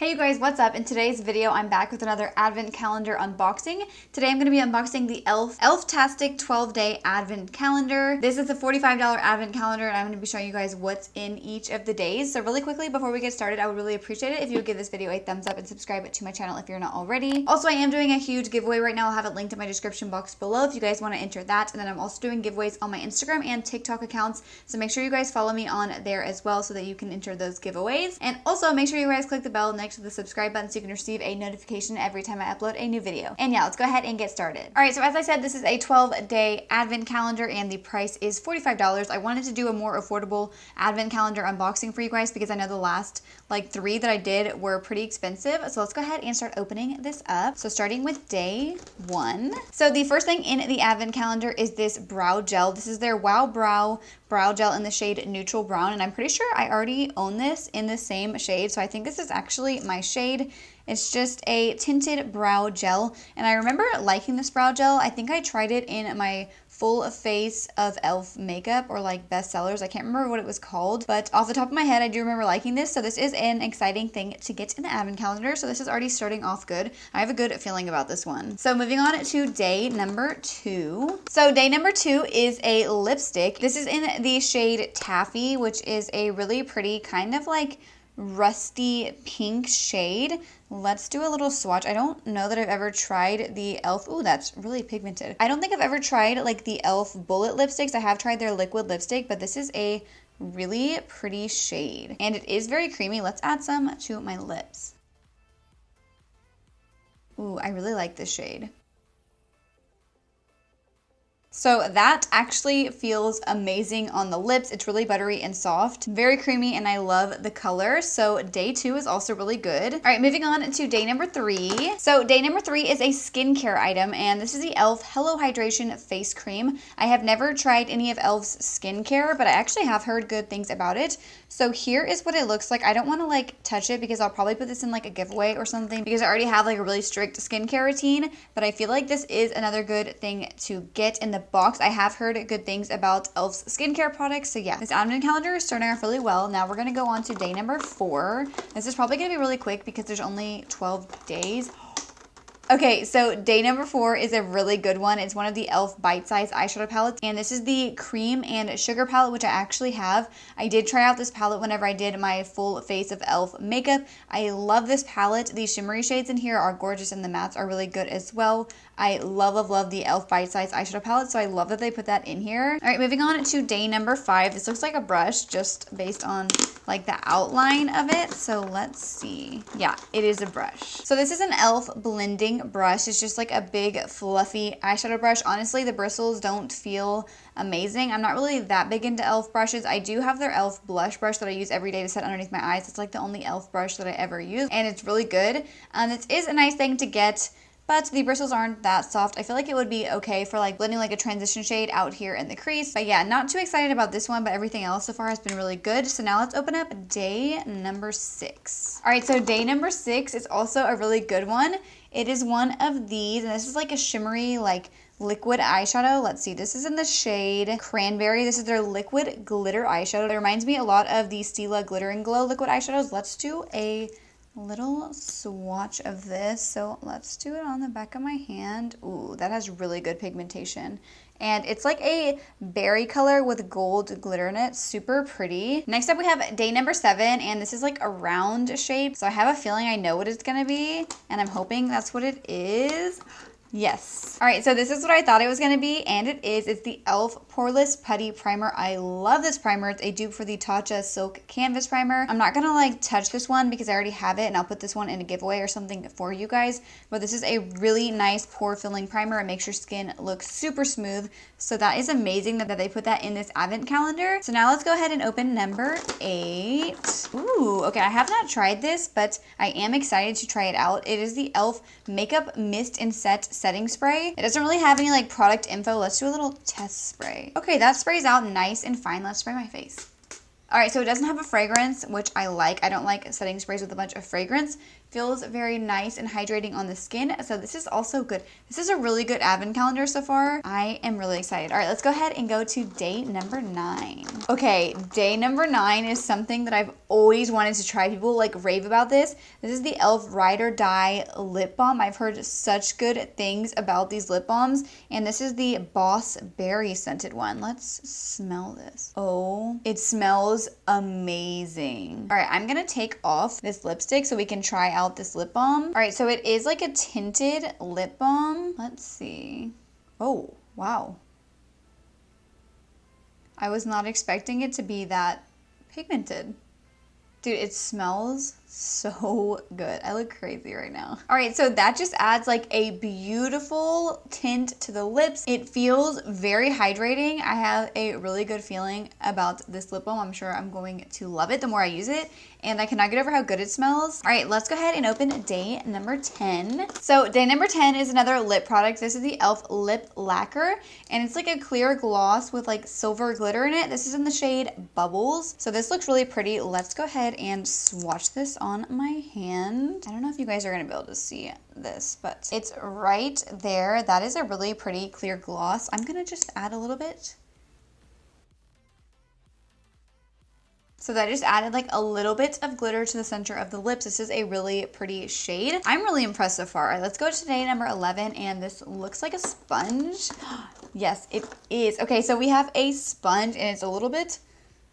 Hey you guys, what's up? In today's video, I'm back with another advent calendar unboxing. Today I'm going to be unboxing the E.L.F.Tastic 12-day advent calendar. This is a $45 advent calendar and I'm going to be showing you guys what's in each of the days. So really quickly, before we get started, I would really appreciate it if you would give this video a thumbs up and subscribe to my channel if you're not already. Also, I am doing a huge giveaway right now. I'll have it linked in my description box below if you guys want to enter that. And then I'm also doing giveaways on my Instagram and TikTok accounts. So make sure you guys follow me on there as well so that you can enter those giveaways. And also make sure you guys click the bell next to the subscribe button so you can receive a notification every time I upload a new video. And yeah, let's go ahead and get started. All right, so as I said, this is a 12-day advent calendar and the price is $45. I wanted to do a more affordable advent calendar unboxing for you guys because I know the last like 3 that I did were pretty expensive. So let's go ahead and start opening this up. So starting with day 1. So the first thing in the advent calendar is this brow gel. This is their Wow Brow Gel in the shade Neutral Brown, and I'm pretty sure I already own this in the same shade, so I think this is actually my shade. It's just a tinted brow gel, and I remember liking this brow gel. I think I tried it in my full face of E.L.F. makeup or like bestsellers. I can't remember what it was called, but off the top of my head, I do remember liking this. So this is an exciting thing to get in the advent calendar. So this is already starting off good. I have a good feeling about this one. So moving on to day number 2. So day number 2 is a lipstick. This is in the shade Taffy, which is a really pretty kind of like rusty pink shade. Let's do a little swatch. I don't know that I've ever tried the E.L.F. Ooh, that's really pigmented. I don't think I've ever tried like the E.L.F. bullet lipsticks. I have tried their liquid lipstick, but this is a really pretty shade. And it is very creamy. Let's add some to my lips. Ooh, I really like this shade. So that actually feels amazing on the lips. It's really buttery and soft, very creamy, and I love the color. So day 2 is also really good. All right, moving on to day number 3. So day number 3 is a skincare item, and this is the E.L.F. Hello Hydration Face Cream. I have never tried any of E.L.F.'s skincare, but I actually have heard good things about it. So here is what it looks like. I don't want to like touch it because I'll probably put this in like a giveaway or something because I already have like a really strict skincare routine, but I feel like this is another good thing to get in the box. I have heard good things about E.L.F.'s skincare products. So yeah, this advent calendar is starting off really well. Now we're going to go on to day number 4. This is probably going to be really quick because there's only 12 days. Okay, so day number 4 is a really good one. It's one of the E.L.F. bite-sized eyeshadow palettes, and this is the cream and sugar palette, which I actually have. I did try out this palette whenever I did my full face of E.L.F. makeup. I love this palette. These shimmery shades in here are gorgeous, and the mattes are really good as well. I love the E.L.F. bite-sized eyeshadow palette, so I love that they put that in here. All right, moving on to day number 5. This looks like a brush just based on like the outline of it. So let's see. Yeah, it is a brush. So this is an E.L.F. blending brush. It's just like a big fluffy eyeshadow brush. Honestly, the bristles don't feel amazing. I'm not really that big into E.L.F. brushes. I do have their E.L.F. blush brush that I use every day to set underneath my eyes. It's like the only E.L.F. brush that I ever use, and it's really good. This is a nice thing to get, but the bristles aren't that soft. I feel like it would be okay for like blending like a transition shade out here in the crease. But yeah, not too excited about this one, but everything else so far has been really good. So now let's open up day number 6. All right, so day number 6 is also a really good one. It is one of these, and this is like a shimmery like liquid eyeshadow. Let's see, this is in the shade Cranberry. This is their liquid glitter eyeshadow. It reminds me a lot of the Stila Glitter and Glow liquid eyeshadows. Let's do a little swatch of this. So let's do it on the back of my hand. Ooh, that has really good pigmentation. And it's like a berry color with gold glitter in it. Super pretty. Next up we have day number 7, and this is like a round shape. So I have a feeling I know what it's gonna be, and I'm hoping that's what it is. Yes. All right, so this is what I thought it was going to be, and it is. It's the E.L.F. Poreless Putty Primer. I love this primer. It's a dupe for the Tatcha Silk Canvas Primer. I'm not going to like touch this one because I already have it, and I'll put this one in a giveaway or something for you guys. But this is a really nice pore-filling primer. It makes your skin look super smooth. So that is amazing that they put that in this advent calendar. So now let's go ahead and open number 8. Ooh, okay, I have not tried this, but I am excited to try it out. It is the E.L.F. Makeup Mist and Set Setting Spray. It doesn't really have any like product info. Let's do a little test spray. Okay, that sprays out nice and fine. Let's spray my face. All right, so it doesn't have a fragrance, which I like. I don't like setting sprays with a bunch of fragrance. Feels very nice and hydrating on the skin. So this is also good. This is a really good advent calendar so far. I am really excited. All right, let's go ahead and go to day number 9. Okay, day number 9 is something that I've always wanted to try. People like rave about this. This is the E.L.F. Ride or Die lip balm. I've heard such good things about these lip balms. And this is the Boss Berry scented one. Let's smell this. Oh, it smells amazing. All right, I'm gonna take off this lipstick so we can try out this lip balm. All right, so it is like a tinted lip balm. Let's see. Oh, wow. I was not expecting it to be that pigmented. Dude, it smells so good. I look crazy right now. All right, so that just adds like a beautiful tint to the lips. It feels very hydrating. I have a really good feeling about this lip balm. I'm sure I'm going to love it the more I use it. And I cannot get over how good it smells. All right, let's go ahead and open day number 10. So day number 10 is another lip product. This is the E.L.F. Lip Lacquer. And it's like a clear gloss with like silver glitter in it. This is in the shade Bubbles. So this looks really pretty. Let's go ahead and swatch this on my hand. I don't know if you guys are gonna be able to see this, but it's right there. That is a really pretty clear gloss. I'm gonna just add a little bit. So that just added like a little bit of glitter to the center of the lips. This is a really pretty shade. I'm really impressed so far. All right, let's go to day number 11, and this looks like a sponge. Yes, it is. Okay, so we have a sponge, and it's a little bit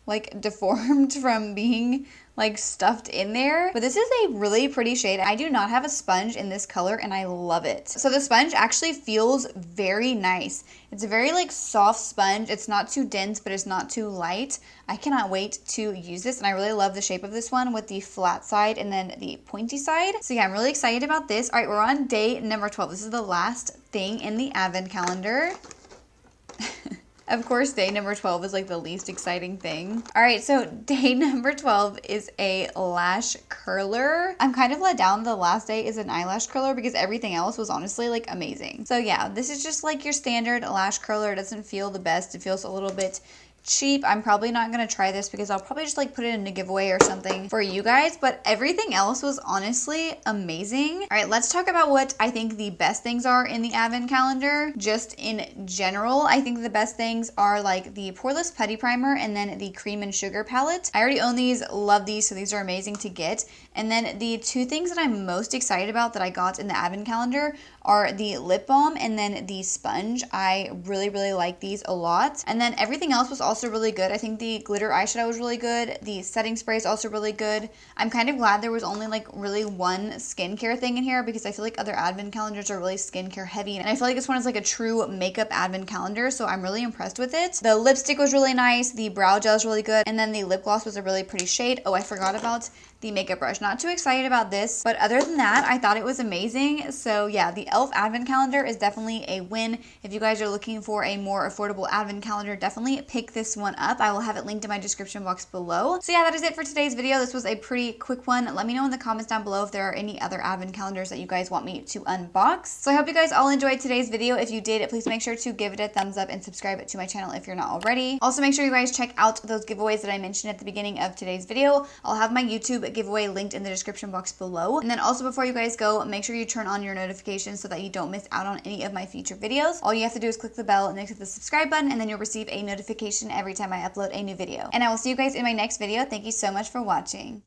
like deformed from being like stuffed in there. But this is a really pretty shade. I do not have a sponge in this color and I love it. So the sponge actually feels very nice. It's a very like soft sponge. It's not too dense, but it's not too light. I cannot wait to use this, and I really love the shape of this one with the flat side and then the pointy side. So yeah, I'm really excited about this. All right, we're on day number 12. This is the last thing in the advent calendar. Of course, day number 12 is like the least exciting thing. All right, so day number 12 is a lash curler. I'm kind of let down the last day is an eyelash curler because everything else was honestly like amazing. So yeah, this is just like your standard lash curler. It doesn't feel the best. It feels a little bit cheap. I'm probably not gonna try this because I'll probably just like put it in a giveaway or something for you guys, but everything else was honestly amazing. All right, let's talk about what I think the best things are in the advent calendar. Just in general, I think the best things are like the Poreless Putty Primer and then the Cream and Sugar palette. I already own these, love these, so these are amazing to get. And then the two things that I'm most excited about that I got in the advent calendar are the lip balm and then the sponge. I really, really like these a lot. And then everything else was also really good. I think the glitter eyeshadow was really good. The setting spray is also really good. I'm kind of glad there was only like really one skincare thing in here because I feel like other advent calendars are really skincare heavy. And I feel like this one is like a true makeup advent calendar, so I'm really impressed with it. The lipstick was really nice. The brow gel is really good. And then the lip gloss was a really pretty shade. Oh, I forgot about the makeup brush. Not too excited about this, but other than that, I thought it was amazing. So yeah, the E.L.F. advent calendar is definitely a win. If you guys are looking for a more affordable advent calendar, definitely pick this one up. I will have it linked in my description box below. So yeah, that is it for today's video. This was a pretty quick one. Let me know in the comments down below if there are any other advent calendars that you guys want me to unbox. So I hope you guys all enjoyed today's video. If you did, please make sure to give it a thumbs up and subscribe to my channel if you're not already. Also, make sure you guys check out those giveaways that I mentioned at the beginning of today's video. I'll have my YouTube giveaway linked in the description box below. And then also, before you guys go, make sure you turn on your notifications so that you don't miss out on any of my future videos. All you have to do is click the bell next to the subscribe button, and then you'll receive a notification every time I upload a new video. And I will see you guys in my next video. Thank you so much for watching.